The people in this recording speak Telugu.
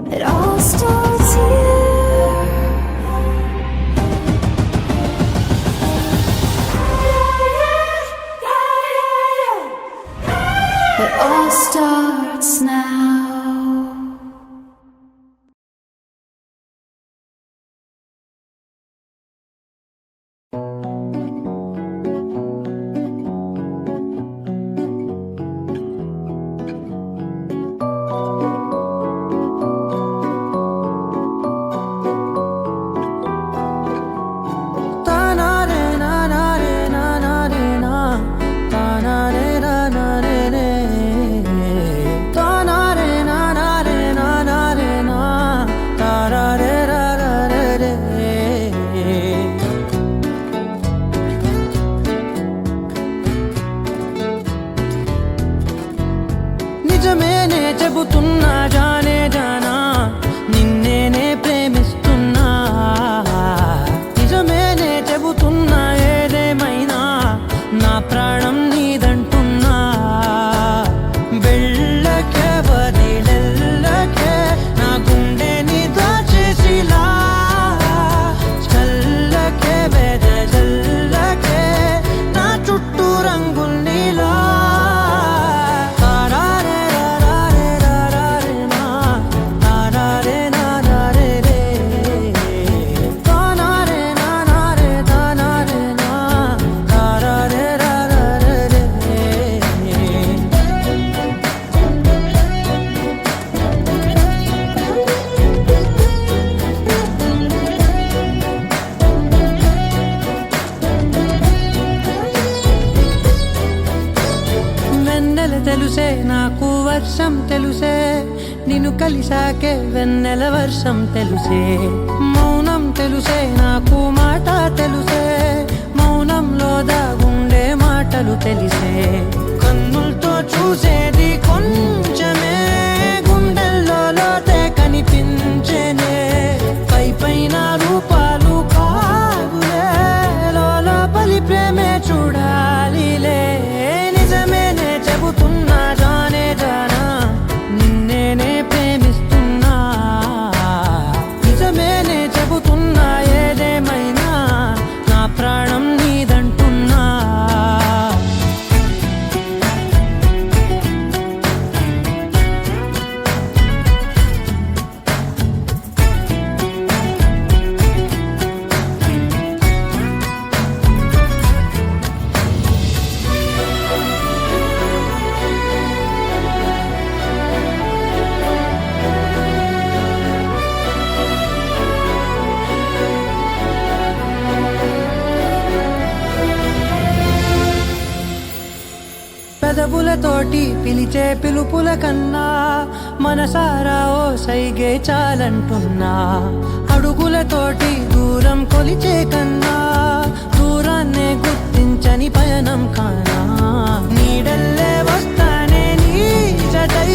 It all starts here. It all starts now. నిజమేనే చెబుతున్నా జానే జానా నిన్నేనే ప్రేమిస్తున్నా నిజమేనే చెబుతున్నా ఏదేమైనా నా ప్రాణం నీదంటున్నా వెళ్ళకే వదిలెళ్ళకే నా గుండెని దాచేసిలా చల్లకే వెదజల్లకే నా చుట్టూ రంగుల్నిలా తెలుసే నాకు వర్షం తెలుసే నిన్ను కలిసాకే వెన్నెల వర్షం తెలుసే మౌనం తెలుసే నాకు మాట తెలుసే మౌనంలో దాగుండే మాటలు తెలిసే కన్నులతో చూసేది కొంచెమే గుండెల్లో లోతే కనిపించేనే పై పైన రూపాలు కాదులే లోపలి ప్రేమే చూడాలిలే నిజమేనే చెబుతున్నా జానే జానా నిన్నేనే ప్రేమిస్తున్నా నిజమేనే చెబుతున్నా ఏదేమైనా నా ప్రాణం నీదంటున్నా పెదవులతోటి పిలిచే పిలుపుల కన్నా మనసారా ఓ సైగే చాలంటున్నా అడుగులతోటి దూరం కొలిచే కన్నా దూరాన్నే గుర్తించని పయనం కానా నీడల్లే వస్తానే నీ జతై